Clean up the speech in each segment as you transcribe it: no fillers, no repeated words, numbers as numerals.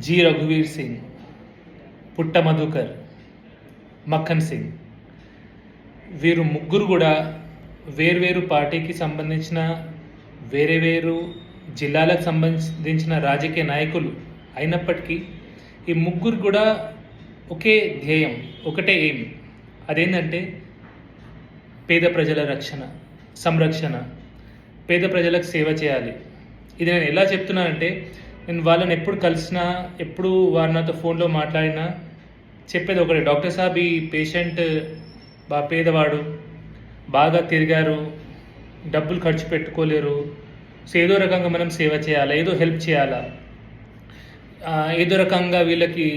G రఘువీర్ Singh, పుట్ట మధుకర్, మక్కన్ సింగ్. వీరు ముగ్గురు కూడా వేర్వేరు పార్టీకి సంబంధించిన వేరు జిల్లాలకు సంబంధించిన రాజకీయ నాయకులు అయినప్పటికీ ఈ ముగ్గురు కూడా ఒకే ధ్యేయం, ఒకటే ఎయిమ్. అదేంటంటే పేద ప్రజల సంరక్షణ, పేద ప్రజలకు సేవ చేయాలి. ఇది నేను ఎలా చెప్తున్నానంటే, నేను వాళ్ళని ఎప్పుడు కలిసినా, ఎప్పుడు వారు నాతో ఫోన్లో మాట్లాడినా చెప్పేది ఒకటే, డాక్టర్ సాబ్ ఈ పేషెంట్ పేదవాడు, బాగా తిరిగారు, డబ్బులు ఖర్చు పెట్టుకోలేరు, సో ఏదో రకంగా మనం సేవ చేయాలా, ఏదో హెల్ప్ చేయాలా, ఏదో రకంగా వీళ్ళకి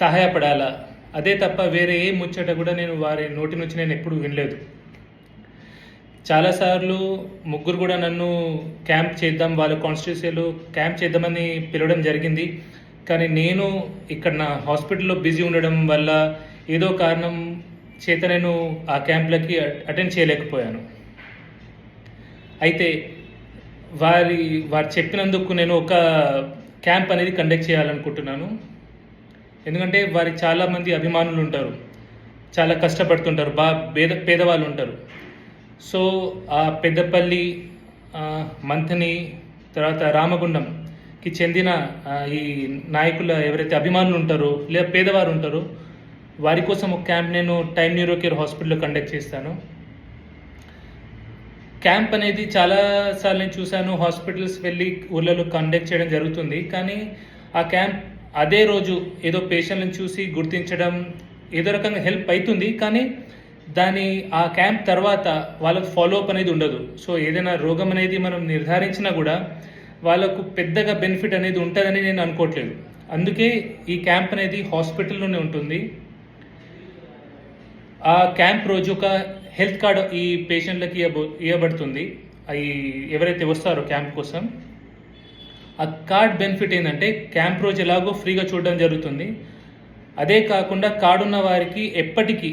సహాయపడాలా, అదే తప్ప వేరే ఏ ముచ్చట కూడా నేను వారి నోటి నుంచి నేను ఎప్పుడు వినలేదు. చాలాసార్లు ముగ్గురు కూడా నన్ను క్యాంప్ చేద్దాం, వాళ్ళ కాన్స్టిట్యూన్సీలో క్యాంప్ చేద్దామని పిలవడం జరిగింది. కానీ నేను ఇక్కడ నా హాస్పిటల్లో బిజీ ఉండడం వల్ల ఏదో కారణం చేత నేను ఆ క్యాంప్లకి అటెండ్ చేయలేకపోయాను. అయితే వారు చెప్పినందుకు నేను ఒక క్యాంప్ అనేది కండక్ట్ చేయాలనుకుంటున్నాను. ఎందుకంటే వారికి చాలామంది అభిమానులు ఉంటారు, చాలా కష్టపడుతుంటారు, పేదవాళ్ళు ఉంటారు. సో ఆ పెద్దపల్లి, మంథని, తర్వాత రామగుండంకి చెందిన ఈ నాయకుల ఎవరైతే అభిమానులు ఉంటారో లేదా పేదవారు ఉంటారో వారి కోసం ఒక క్యాంప్ నేను టైమ్ న్యూరో కేర్ హాస్పిటల్లో కండక్ట్ చేస్తాను. క్యాంప్ అనేది చాలాసార్లు నేను చూశాను, హాస్పిటల్స్ వెళ్ళి ఊళ్ళలో కండక్ట్ చేయడం జరుగుతుంది. కానీ ఆ క్యాంప్ అదే రోజు ఏదో పేషెంట్లను చూసి గుర్తించడం, ఏదో రకంగా హెల్ప్ అవుతుంది. కానీ ఆ క్యాంప్ తర్వాత వాళ్ళకు ఫాలోఅప్ అనేది ఉండదు. సో ఏదైనా రోగం అనేది మనం నిర్ధారించినా కూడా వాళ్ళకు పెద్దగా బెనిఫిట్ అనేది ఉంటుందని నేను అనుకోవట్లేదు. అందుకే ఈ క్యాంప్ అనేది హాస్పిటల్లోనే ఉంటుంది. ఆ క్యాంప్ రోజు ఒక హెల్త్ కార్డ్ ఈ పేషెంట్లకి ఇవ్వబడుతుంది. ఎవరైతే వస్తారో క్యాంప్ కోసం, ఆ కార్డ్ బెనిఫిట్ ఏంటంటే క్యాంప్ రోజు ఎలాగో ఫ్రీగా చూడడం జరుగుతుంది. అదే కాకుండా కార్డు ఉన్న వారికి ఎప్పటికీ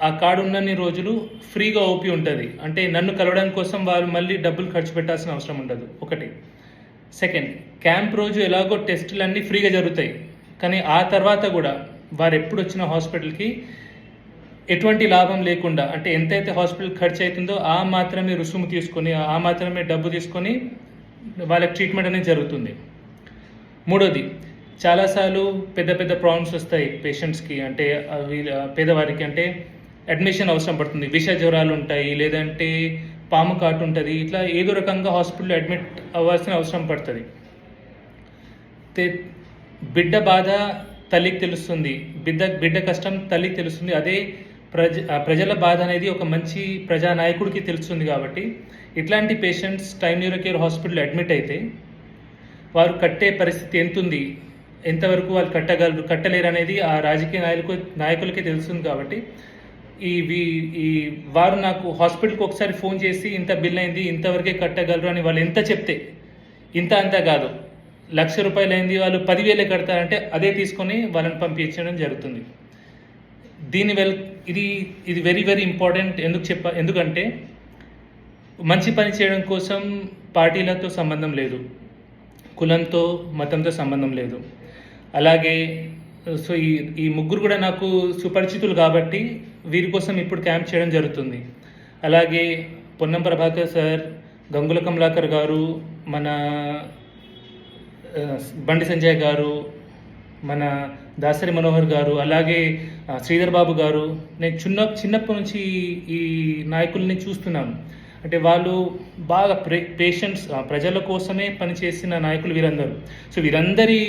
ఆ కార్డు ఉన్నన్ని రోజులు ఫ్రీగా ఓపీ ఉంటుంది. అంటే నన్ను కలవడం కోసం వాళ్ళు మళ్ళీ డబ్బులు ఖర్చు పెట్టాల్సిన అవసరం ఉండదు, ఒకటి. సెకండ్, క్యాంప్ రోజు ఎలాగో టెస్టులన్నీ ఫ్రీగా జరుగుతాయి. కానీ ఆ తర్వాత కూడా వారు ఎప్పుడు వచ్చిన హాస్పిటల్కి ఎటువంటి లాభం లేకుండా, అంటే ఎంతైతే హాస్పిటల్ ఖర్చు అవుతుందో ఆ మాత్రమే రుసుము తీసుకొని, ఆ మాత్రమే డబ్బు తీసుకొని వాళ్ళకి ట్రీట్మెంట్ అనేది జరుగుతుంది. మూడోది, చాలాసార్లు పెద్ద ప్రాబ్లమ్స్ వస్తాయి పేషెంట్స్కి, అంటే పేదవారికి. అంటే అడ్మిషన్ అవసరం పడుతుంది, విష జ్వరాలు ఉంటాయి, లేదంటే పాము కాటు ఉంటుంది, ఇట్లా ఏదో రకంగా హాస్పిటల్లో అడ్మిట్ అవ్వాల్సిన అవసరం పడుతుంది. బిడ్డ బాధ తల్లికి తెలుస్తుంది, బిడ్డ కష్టం తల్లికి తెలుస్తుంది. అదే ప్రజల బాధ అనేది ఒక మంచి ప్రజానాయకుడికి తెలుస్తుంది. కాబట్టి ఇట్లాంటి పేషెంట్స్ టైమ్ న్యూరో కేర్ హాస్పిటల్లో అడ్మిట్ అయితే వారు కట్టే పరిస్థితి ఎంతుంది, ఎంతవరకు వాళ్ళు కట్టలేరు అనేది ఆ రాజకీయ నాయకులకే తెలుస్తుంది. కాబట్టి వారు నాకు హాస్పిటల్కి ఒకసారి ఫోన్ చేసి ఇంత బిల్ అయింది, ఇంతవరకే కట్టగలరు అని వాళ్ళు ఎంత చెప్తే, అంతా కాదు, ₹1,00,000 అయింది, వాళ్ళు 10,000 కడతారంటే అదే తీసుకొని వాళ్ళని పంపించడం జరుగుతుంది. ఇది వెరీ ఇంపార్టెంట్. ఎందుకంటే మంచి పని చేయడం కోసం పార్టీలతో సంబంధం లేదు, కులంతో మతంతో సంబంధం లేదు. అలాగే సో ఈ ముగ్గురు కూడా నాకు సుపరిచితులు కాబట్టి వీరి కోసం ఇప్పుడు క్యాంప్ చేయడం జరుగుతుంది. అలాగే పొన్నం ప్రభాకర్ సార్, గంగుల కమలాకర్ గారు, మన బండి సంజయ్ గారు, మన దాసరి మనోహర్ గారు, అలాగే శ్రీధర్ బాబు గారు, నేను చిన్నప్పటి నుంచి ఈ నాయకుల్ని చూస్తున్నాను. అంటే వాళ్ళు బాగా ప్రజల కోసమే పనిచేసిన నాయకులు వీరందరూ. సో వీరందరి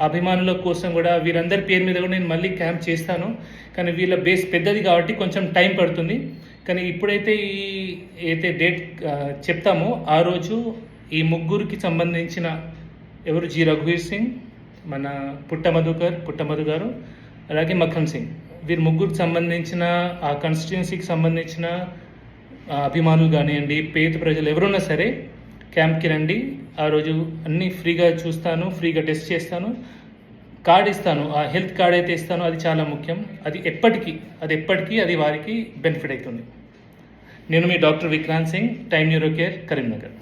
అభిమానుల కోసం కూడా, వీరందరి పేరు మీద కూడా నేను మళ్ళీ క్యాంప్ చేస్తాను. కానీ వీళ్ళ బేస్ పెద్దది కాబట్టి కొంచెం టైం పడుతుంది. కానీ ఇప్పుడైతే ఏదైతే డేట్ చెప్తామో ఆ రోజు ఈ ముగ్గురికి సంబంధించిన ఎవరు, జి రఘువీర్ సింగ్, మన పుట్ట మధు గారు, అలాగే మక్కన్ సింగ్, వీరి ముగ్గురికి సంబంధించిన ఆ కాన్స్టిట్యున్సీకి సంబంధించిన అభిమానులు కానివ్వండి, పేద ప్రజలు ఎవరున్నా సరే క్యాంప్కి రండి. ఆ రోజు అన్నీ ఫ్రీగా చూస్తాను, ఫ్రీగా టెస్ట్ చేస్తాను, కార్డ్ ఇస్తాను. ఆ హెల్త్ కార్డ్ అయితే ఇస్తానో అది చాలా ముఖ్యం. అది ఎప్పటికీ అది వారికి బెనిఫిట్ అవుతుంది. నేను మీ doctor Vikrant Singh, time neuro care, Karimnagar.